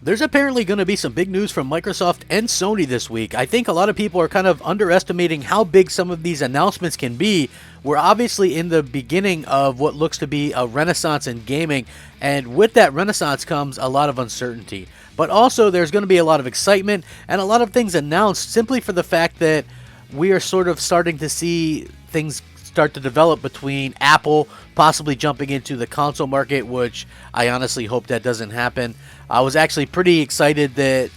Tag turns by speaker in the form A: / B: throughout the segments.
A: There's apparently going to be some big news from Microsoft and Sony this week. I think a lot of people are kind of underestimating how big some of these announcements can be. We're obviously in the beginning of what looks to be a renaissance in gaming, and with that renaissance comes a lot of uncertainty. But also, there's going to be a lot of excitement and a lot of things announced simply for the fact that we are sort of starting to see things start to develop between Apple possibly jumping into the console market, which I honestly hope that doesn't happen. I was actually pretty excited that,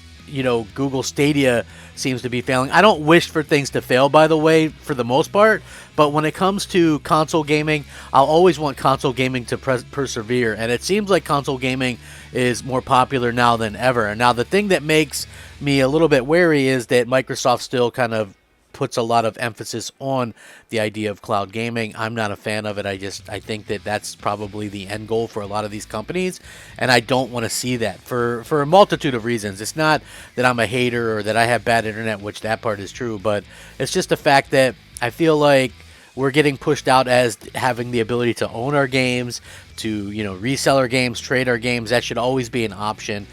A: Google Stadia seems to be failing. I don't wish for things to fail, by the way, for the most part, but when it comes to console gaming, I'll always want console gaming to persevere, and it seems like console gaming is more popular now than ever. And now the thing that makes me a little bit wary is that Microsoft still kind of puts a lot of emphasis on the idea of cloud gaming. I'm not a fan of it. I think that that's probably the end goal for a lot of these companies, and I don't want to see that for a multitude of reasons. It's not that I'm a hater or that I have bad internet, which that part is true, but it's just the fact that I feel like we're getting pushed out as having the ability to own our games, to resell our games, trade our games. That should always be an option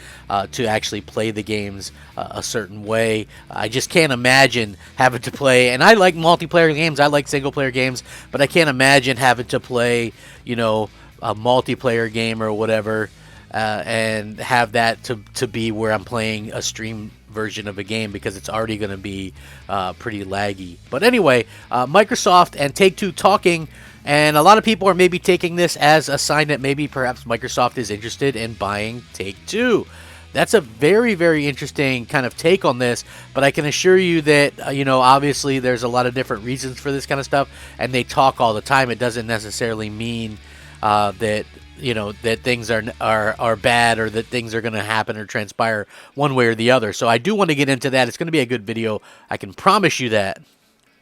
A: to actually play the games a certain way. I just can't imagine having to play, and I like multiplayer games, I like single player games, but I can't imagine having to play, a multiplayer game or whatever, and have that to be where I'm playing a stream version of a game, because it's already going to be pretty laggy. But anyway, Microsoft and Take-Two talking, and a lot of people are maybe taking this as a sign that maybe perhaps Microsoft is interested in buying Take-Two. That's a very, very interesting kind of take on this, but I can assure you that, obviously there's a lot of different reasons for this kind of stuff, and they talk all the time. It doesn't necessarily mean that that things are bad, or that things are going to happen or transpire one way or the other. So I do want to get into that. It's going to be a good video. I can promise you that.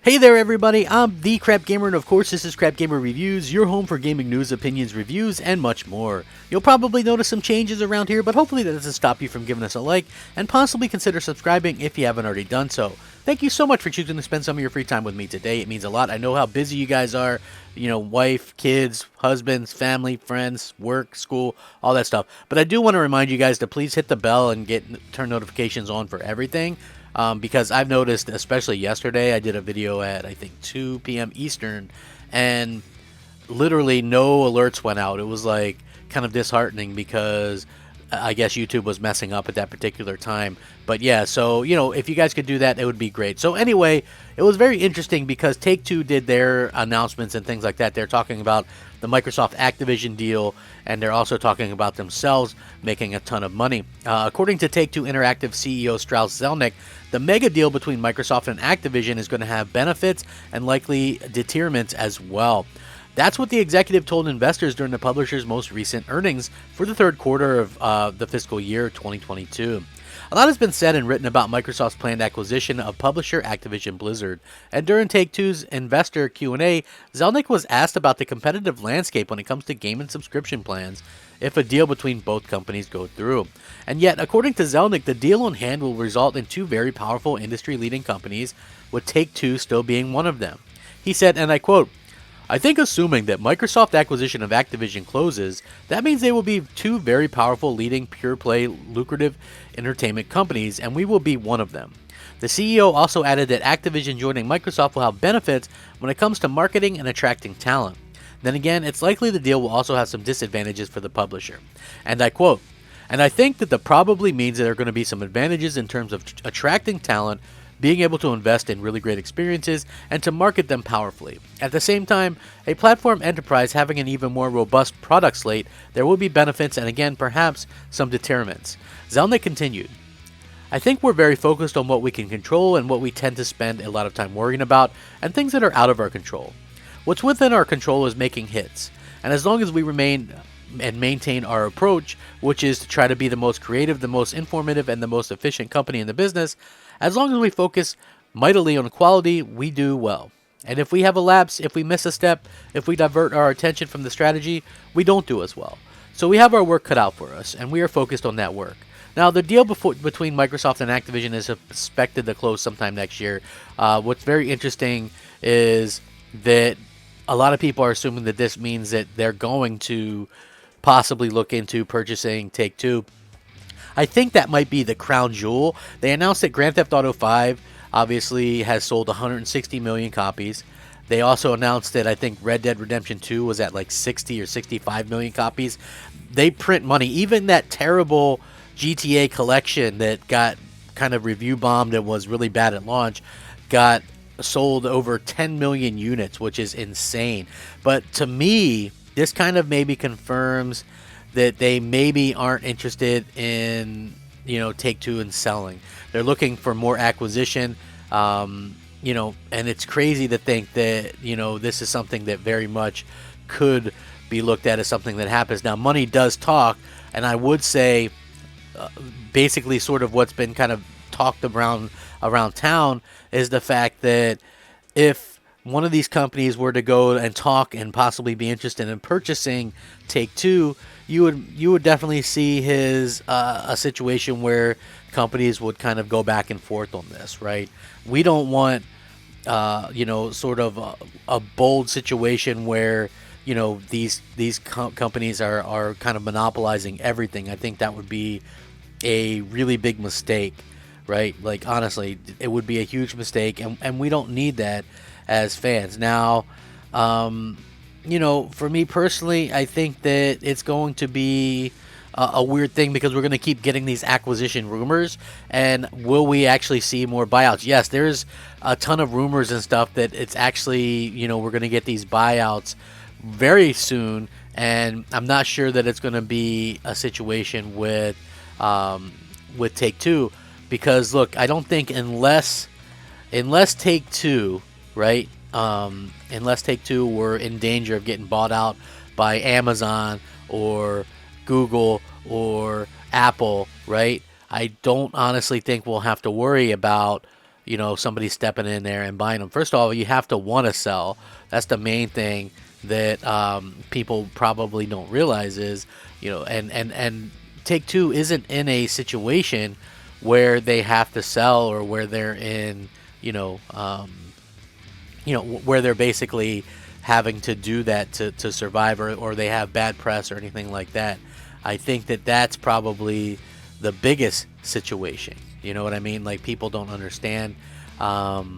A: Hey there, everybody. I'm the Crap Gamer, and of course, this is Crap Gamer Reviews, your home for gaming news, opinions, reviews, and much more. You'll probably notice some changes around here, but hopefully that doesn't stop you from giving us a like, and possibly consider subscribing if you haven't already done so. Thank you so much for choosing to spend some of your free time with me today. It means a lot. I know how busy you guys are, wife, kids, husbands, family, friends, work, school, all that stuff. But I do want to remind you guys to please hit the bell and turn notifications on for everything. Because I've noticed, especially yesterday, I did a video at, I think, 2 p.m. Eastern, and literally no alerts went out. It was like kind of disheartening, because I guess YouTube was messing up at that particular time. But yeah, so, if you guys could do that, it would be great. So anyway, it was very interesting because Take-Two did their announcements and things like that. They're talking about the Microsoft Activision deal, and they're also talking about themselves making a ton of money. According to Take-Two Interactive CEO Strauss Zelnick, the mega deal between Microsoft and Activision is going to have benefits and likely detriments as well. That's what the executive told investors during the publisher's most recent earnings for the third quarter of the fiscal year 2022. A lot has been said and written about Microsoft's planned acquisition of publisher Activision Blizzard, and during Take-Two's investor Q&A, Zelnick was asked about the competitive landscape when it comes to game and subscription plans if a deal between both companies goes through. And yet, according to Zelnick, the deal on hand will result in two very powerful industry-leading companies, with Take-Two still being one of them. He said, and I quote, "I think assuming that Microsoft acquisition of Activision closes, that means they will be two very powerful leading pure-play lucrative entertainment companies, and we will be one of them." The CEO also added that Activision joining Microsoft will have benefits when it comes to marketing and attracting talent. Then again, it's likely the deal will also have some disadvantages for the publisher. And I quote, "And I think that probably means there are going to be some advantages in terms of attracting talent, being able to invest in really great experiences, and to market them powerfully. At the same time, a platform enterprise having an even more robust product slate, there will be benefits and again, perhaps some detriments." Zelnick continued, "I think we're very focused on what we can control and what we tend to spend a lot of time worrying about, and things that are out of our control. What's within our control is making hits, and as long as we remain and maintain our approach, which is to try to be the most creative, the most informative, and the most efficient company in the business, as long as we focus mightily on quality, we do well. And if we have a lapse, if we miss a step, if we divert our attention from the strategy, we don't do as well. So we have our work cut out for us, and we are focused on that work." Now, the deal between Microsoft and Activision is expected to close sometime next year. What's very interesting is that a lot of people are assuming that this means that they're going to possibly look into purchasing Take-Two. I think that might be the crown jewel. They announced that Grand Theft Auto 5 obviously has sold 160 million copies. They also announced that I think Red Dead Redemption 2 was at like 60 or 65 million copies. They print money. Even that terrible GTA collection that got kind of review bombed and was really bad at launch got sold over 10 million units, which is insane. But to me, this kind of maybe confirms that they maybe aren't interested in, Take-Two and selling. They're looking for more acquisition, and it's crazy to think that, this is something that very much could be looked at as something that happens. Now, money does talk, and I would say basically sort of what's been kind of talked around town is the fact that if one of these companies were to go and talk and possibly be interested in purchasing Take-Two, you would definitely see a situation where companies would kind of go back and forth on this, right? We don't want sort of a bold situation where these companies are kind of monopolizing everything. I think that would be a really big mistake, right? Like, honestly, it would be a huge mistake, and we don't need that as fans. Now, for me personally, I think that it's going to be a weird thing because we're going to keep getting these acquisition rumors. And will we actually see more buyouts? Yes, there's a ton of rumors and stuff that it's actually, we're going to get these buyouts very soon. And I'm not sure that it's going to be a situation with Take-Two, because look, I don't think unless Take-Two, right? Unless Take-Two were in danger of getting bought out by Amazon or Google or Apple, right? I don't honestly think we'll have to worry about, somebody stepping in there and buying them. First of all, you have to want to sell. That's the main thing that people probably don't realize is, and Take-Two isn't in a situation where they have to sell or where they're in, where they're basically having to do that to survive, or they have bad press or anything like that. I think that that's probably the biggest situation. You know what I mean? Like, people don't understand that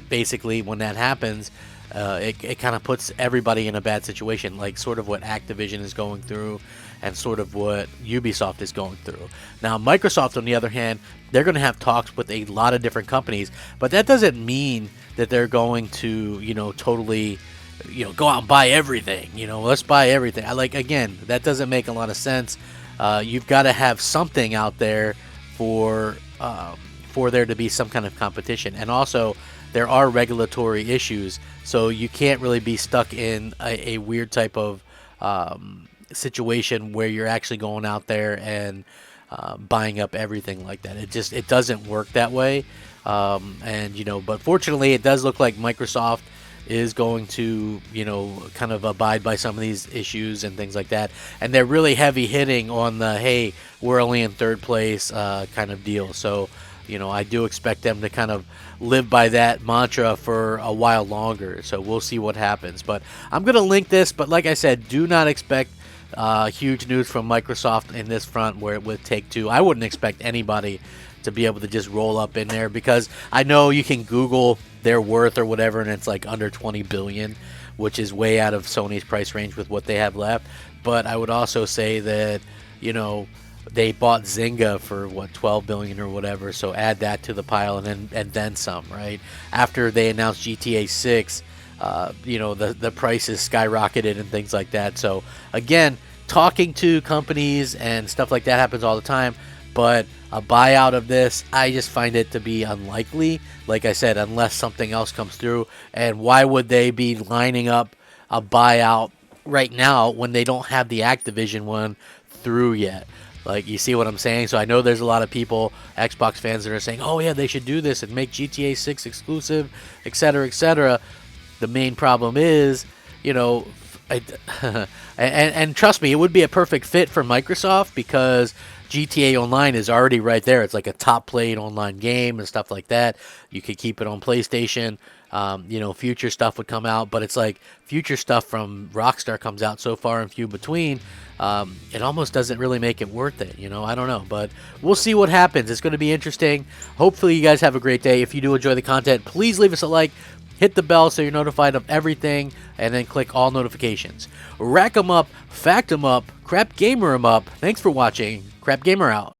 A: basically when that happens, it kind of puts everybody in a bad situation, like sort of what Activision is going through and sort of what Ubisoft is going through. Now, Microsoft, on the other hand, they're going to have talks with a lot of different companies, but that doesn't mean that they're going to, totally, go out and buy everything. Let's buy everything. Again, that doesn't make a lot of sense. You've got to have something out there for there to be some kind of competition. And also, there are regulatory issues, so you can't really be stuck in a weird type of situation where you're actually going out there and buying up everything like that. It doesn't work that way. But fortunately, it does look like Microsoft is going to, kind of abide by some of these issues and things like that. And they're really heavy hitting on the, hey, we're only in third place kind of deal. So, I do expect them to kind of live by that mantra for a while longer. So we'll see what happens. But I'm going to link this. But like I said, do not expect huge news from Microsoft in this front where it would Take-Two. I wouldn't expect anybody to be able to just roll up in there, because I know you can Google their worth or whatever, and it's like under 20 billion, which is way out of Sony's price range with what they have left. But I would also say that, they bought Zynga for 12 billion or whatever, so add that to the pile and then some, right? After they announced GTA 6, the prices skyrocketed and things like that. So again, talking to companies and stuff like that happens all the time, but a buyout of this, I just find it to be unlikely. Like I said, unless something else comes through. And why would they be lining up a buyout right now when they don't have the Activision one through yet? Like, you see what I'm saying? So I know there's a lot of people, Xbox fans, that are saying, oh yeah, they should do this and make GTA 6 exclusive, etc., etc. The main problem is, I, and trust me, it would be a perfect fit for Microsoft because GTA Online is already right there. It's like a top played online game and stuff like that. You could keep it on PlayStation. Future stuff would come out, but it's like future stuff from Rockstar comes out so far and few between. It almost doesn't really make it worth it. I don't know, but we'll see what happens. It's going to be interesting. Hopefully, you guys have a great day. If you do enjoy the content, please leave us a like. Hit the bell so you're notified of everything, and then click all notifications. Rack 'em up, fact 'em up, crap gamer 'em up. Thanks for watching. Crap Gamer out.